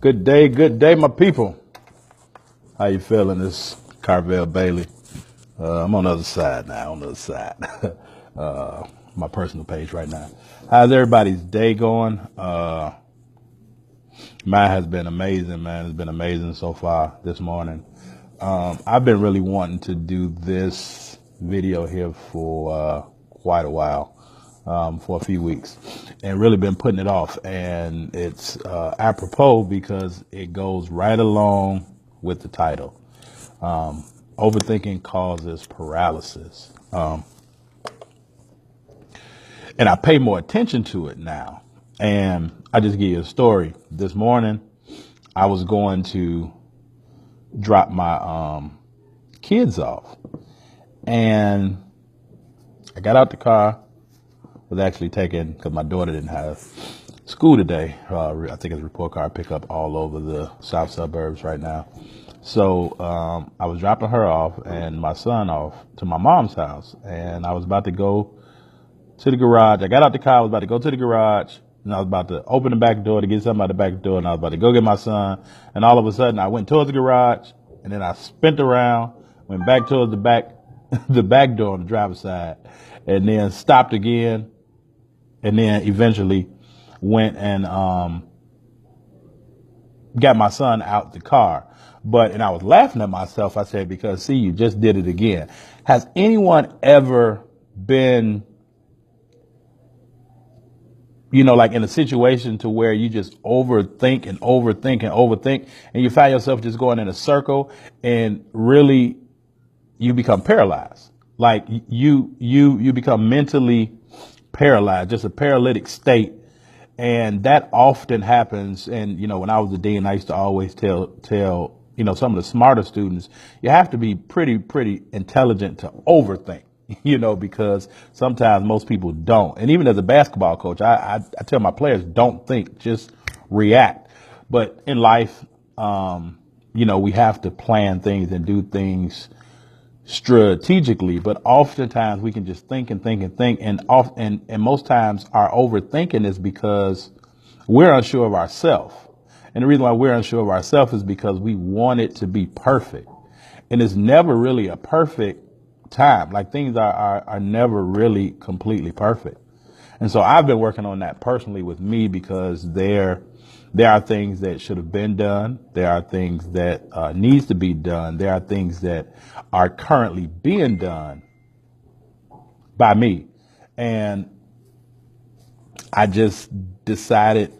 Good day, my people. How you feeling? This Carvel Bailey. I'm on the other side now, my personal page right now. How's everybody's day going? Mine has been amazing, man. It's been amazing so far this morning. I've been really wanting to do this video here for quite a while, for a few weeks, and really been putting it off. And it's apropos because it goes right along with the title. Overthinking causes paralysis. And I pay more attention to it now. And I just give you a story. This morning, I was going to drop my kids off. And I got out the car, was actually taking, because my daughter didn't have school today. I think it's report card pickup all over the south suburbs right now. So I was dropping her off and my son off to my mom's house. And I was about to go to the garage. I got out the car, I was about to go to the garage, and I was about to open the back door to get something out the back door, and I was about to go get my son. And all of a sudden, I went towards the garage, and then I spent around, went back towards the back, the back door on the driver's side, and then stopped again, and then eventually went and got my son out the car. And I was laughing at myself. I said, because see, you just did it again. Has anyone ever been, like in a situation to where you just overthink and you find yourself just going in a circle and really you become paralyzed. Like you become mentally paralyzed, just a paralytic state. And that often happens. And, when I was a dean, I used to always tell, some of the smarter students, you have to be pretty intelligent to overthink. Because sometimes most people don't. And even as a basketball coach, I tell my players, don't think, just react. But in life, we have to plan things and do things strategically. But oftentimes we can just think. And most times our overthinking is because we're unsure of ourselves. And the reason why we're unsure of ourselves is because we want it to be perfect. And it's never really a perfect time. Like things are never really completely perfect. And so I've been working on that personally with me, because there are things that should have been done. There are things that needs to be done. There are things that are currently being done by me. And I just decided,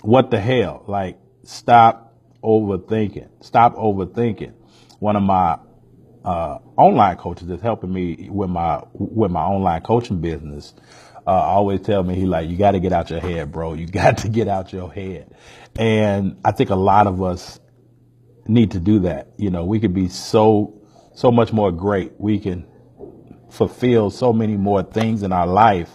what the hell, like stop overthinking. One of my online coaches that's helping me with my online coaching business always tell me, you got to get out your head, bro. You got to get out your head. And I think a lot of us need to do that. We could be so much more great. We can fulfill so many more things in our life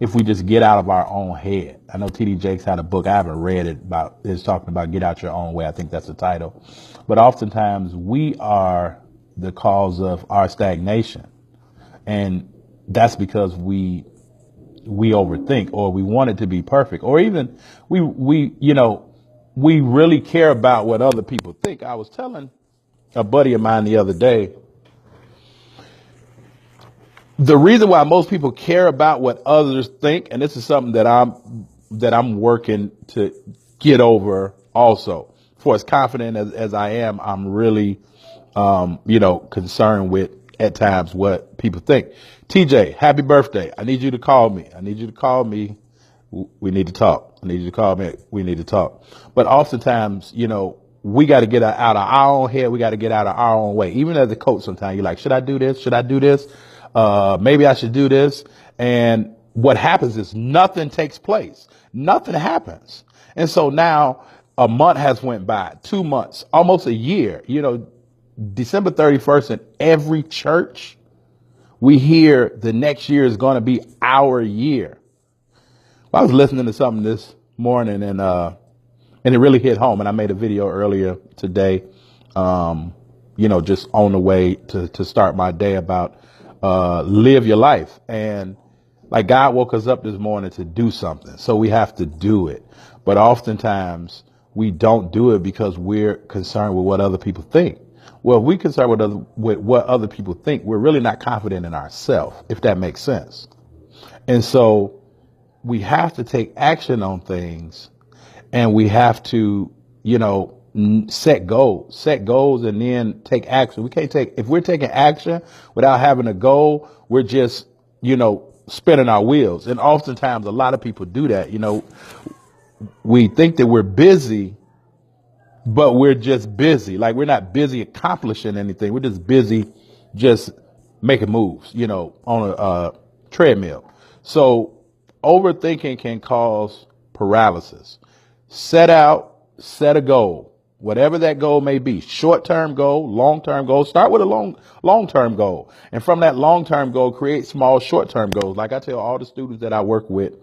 if we just get out of our own head. I know TD Jakes had a book. I haven't read it, it's talking about get out your own way. I think that's the title. But oftentimes we are the cause of our stagnation. And that's because we overthink, or we want it to be perfect, or even we really care about what other people think. I was telling a buddy of mine the other day, the reason why most people care about what others think, and this is something that I'm working to get over also. For as confident as I am, I'm really, concerned with at times what people think. TJ, happy birthday. I need you to call me. We need to talk. I need you to call me. We need to talk. But oftentimes, we got to get out of our own head. We got to get out of our own way. Even as a coach, sometimes you're like, should I do this? Should I do this? Maybe I should do this. And what happens is nothing takes place. Nothing happens. And so now a month has went by, 2 months, almost a year, December 31st in every church, we hear the next year is going to be our year. Well, I was listening to something this morning and it really hit home. And I made a video earlier today, just on the way to start my day about live your life. And Like God woke us up this morning to do something, so we have to do it. But oftentimes we don't do it because we're concerned with what other people think. Well, if we're concerned with what other people think, we're really not confident in ourselves, if that makes sense. And so we have to take action on things, and we have to, set goals and then take action. We can't if we're taking action without having a goal, we're just, spinning our wheels. And oftentimes a lot of people do that. We think that we're busy, but we're just busy. Like we're not busy accomplishing anything. We're just busy just making moves, on a treadmill. So overthinking can cause paralysis. Set a goal, whatever that goal may be, short-term goal, long-term goal. Start with a long-term goal. And from that long-term goal, create small short-term goals. Like I tell all the students that I work with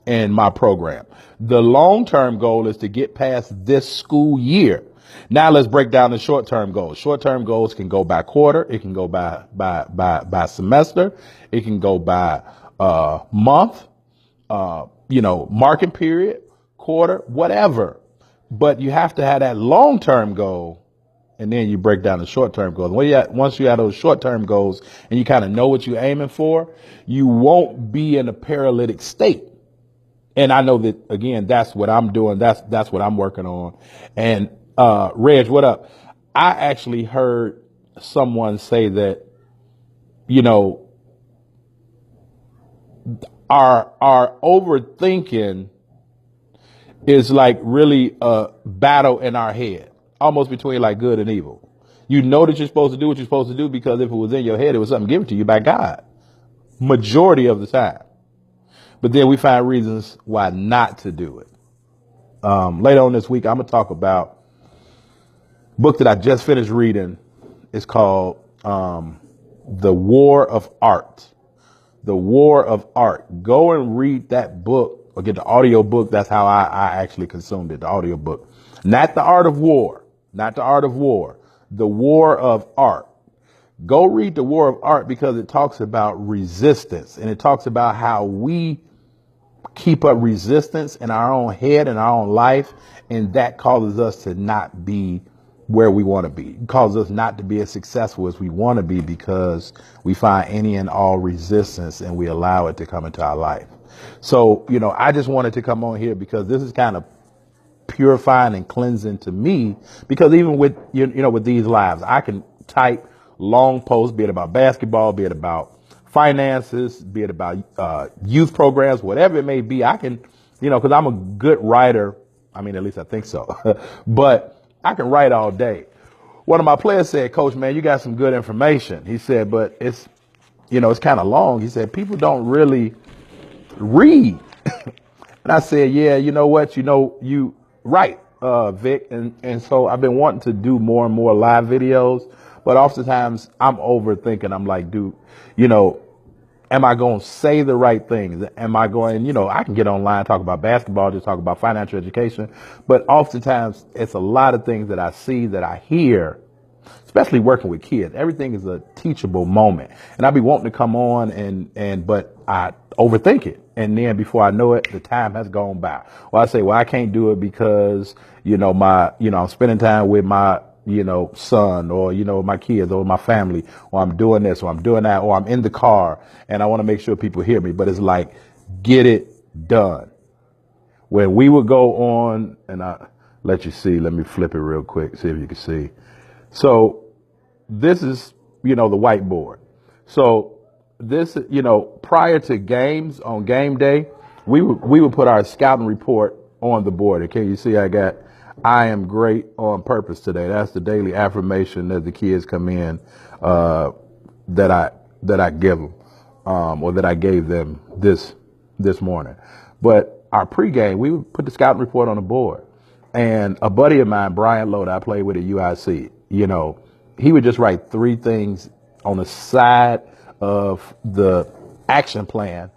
in my program, the long-term goal is to get past this school year. Now let's break down the short-term goals. Short-term goals can go by quarter. It can go by semester. It can go by month, marking period, quarter, whatever. But you have to have that long-term goal, and then you break down the short-term goals. Once you have those short-term goals and you kind of know what you're aiming for, you won't be in a paralytic state. And I know that, again, that's what I'm doing. That's what I'm working on. And Reg, what up? I actually heard someone say that, our overthinking is like really a battle in our head, almost between like good and evil. You know that you're supposed to do what you're supposed to do because if it was in your head, it was something given to you by God, majority of the time. But then we find reasons why not to do it. Later on this week, I'm going to talk about a book that I just finished reading. It's called The War of Art. The War of Art. Go and read that book or get the audio book. That's how I actually consumed it, the audio book. Not The Art of War. Not The Art of War. The War of Art. Go read The War of Art because it talks about resistance, and it talks about how we keep up resistance in our own head and our own life, and that causes us to not be where we want to be. It causes us not to be as successful as we want to be because we find any and all resistance and we allow it to come into our life. So, I just wanted to come on here because this is kind of purifying and cleansing to me, because even with, with these lives, I can type long posts, be it about basketball, be it about finances, be it about youth programs, whatever it may be. I can, because I'm a good writer. I mean, at least I think so, but I can write all day. One of my players said, "Coach, man, you got some good information." He said, "But it's, it's kind of long." He said, "People don't really read." And I said, "Yeah, you know what? You right, Vic." And so I've been wanting to do more and more live videos, but oftentimes I'm overthinking. I'm like, dude, am I going to say the right things? Am I going, I can get online, talk about basketball, just talk about financial education. But oftentimes it's a lot of things that I see, that I hear, especially working with kids. Everything is a teachable moment. And I be wanting to come on but I overthink it. And then before I know it, the time has gone by. Well, I say, well, I can't do it because, I'm spending time with my, son, or, my kids, or my family, or I'm doing this, or I'm doing that, or I'm in the car and I want to make sure people hear me. But it's like, get it done. When we would go on, and I let you see, let me flip it real quick, see if you can see. So this is, the whiteboard. So this, prior to games on game day, we would put our scouting report on the board. Okay, you see I am great on purpose today. That's the daily affirmation that the kids come in, that I give them, or that I gave them this morning. But our pregame, we would put the scouting report on the board. And a buddy of mine, Brian Lowe, that I played with at UIC, he would just write 3 things on the side of the action plan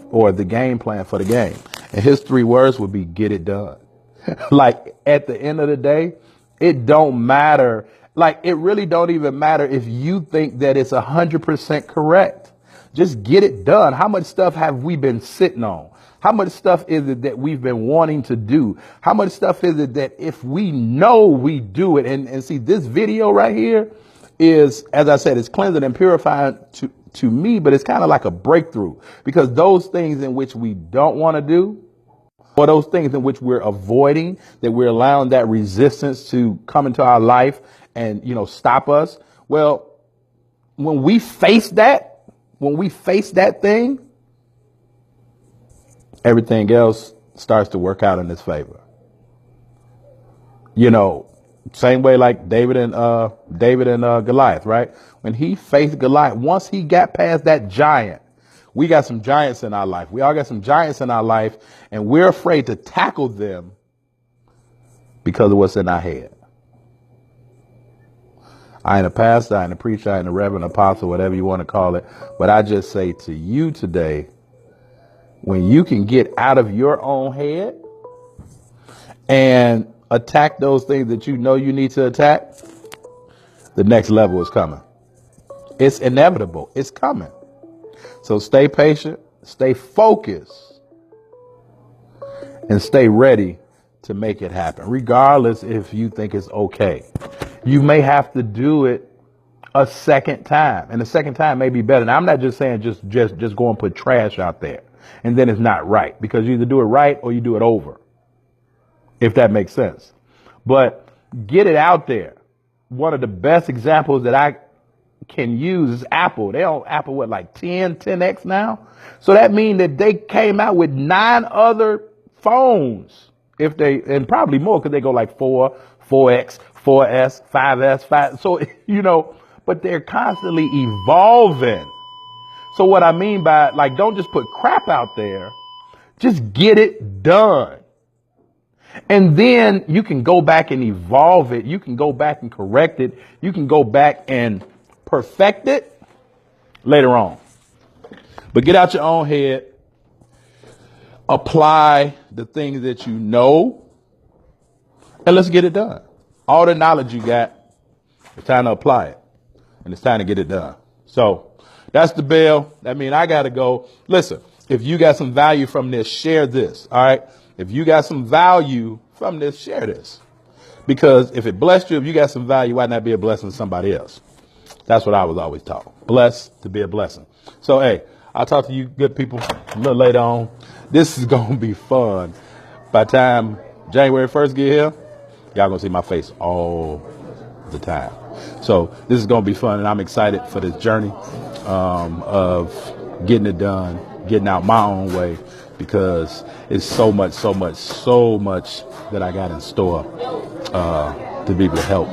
or the game plan for the game. And his 3 words would be, get it done. Like, at the end of the day, it don't matter. Like, it really don't even matter if you think that it's 100% correct. Just get it done. How much stuff have we been sitting on? How much stuff is it that we've been wanting to do? How much stuff is it that if we know we do it? And see, this video right here is, as I said, it's cleansing and purifying to me, but it's kind of like a breakthrough, because those things in which we don't want to do, or those things in which we're avoiding, that we're allowing that resistance to come into our life and, stop us. Well, when we face that thing, everything else starts to work out in its favor. Same way like David and Goliath, right? When he faced Goliath, once he got past that giant, we got some giants in our life. We all got some giants in our life, and we're afraid to tackle them because of what's in our head. I ain't a pastor, I ain't a preacher, I ain't a reverend, apostle, whatever you want to call it. But I just say to you today, when you can get out of your own head and attack those things that you know you need to attack, the next level is coming. It's inevitable. It's coming. So stay patient, stay focused, and stay ready to make it happen, regardless if you think it's okay. You may have to do it a second time, and the second time may be better. Now, I'm not just saying just go and put trash out there and then it's not right, because you either do it right or you do it over, if that makes sense. But get it out there. One of the best examples that I can use is Apple. They own Apple, like 10X now? So that means that they came out with 9 other phones, and probably more, because they go like 4X, 4S, 5S, 5. So, but they're constantly evolving. So what I mean by, don't just put crap out there, just get it done. And then you can go back and evolve it. You can go back and correct it. You can go back and perfect it later on. But get out your own head. Apply the things that you know, and let's get it done. All the knowledge you got, it's time to apply it, and it's time to get it done. So that's the bell. I mean, I got to go. Listen, if you got some value from this, share this. All right. If you got some value from this, share this. Because if it blessed you, if you got some value, why not be a blessing to somebody else? That's what I was always taught. Blessed to be a blessing. So, hey, I'll talk to you good people a little later on. This is going to be fun. By the time January 1st get here, y'all going to see my face all the time. So this is going to be fun, and I'm excited for this journey of getting it done, getting out my own way, because it's so much that I got in store to be able to help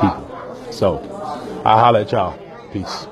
people. So I'll holler at y'all. Peace.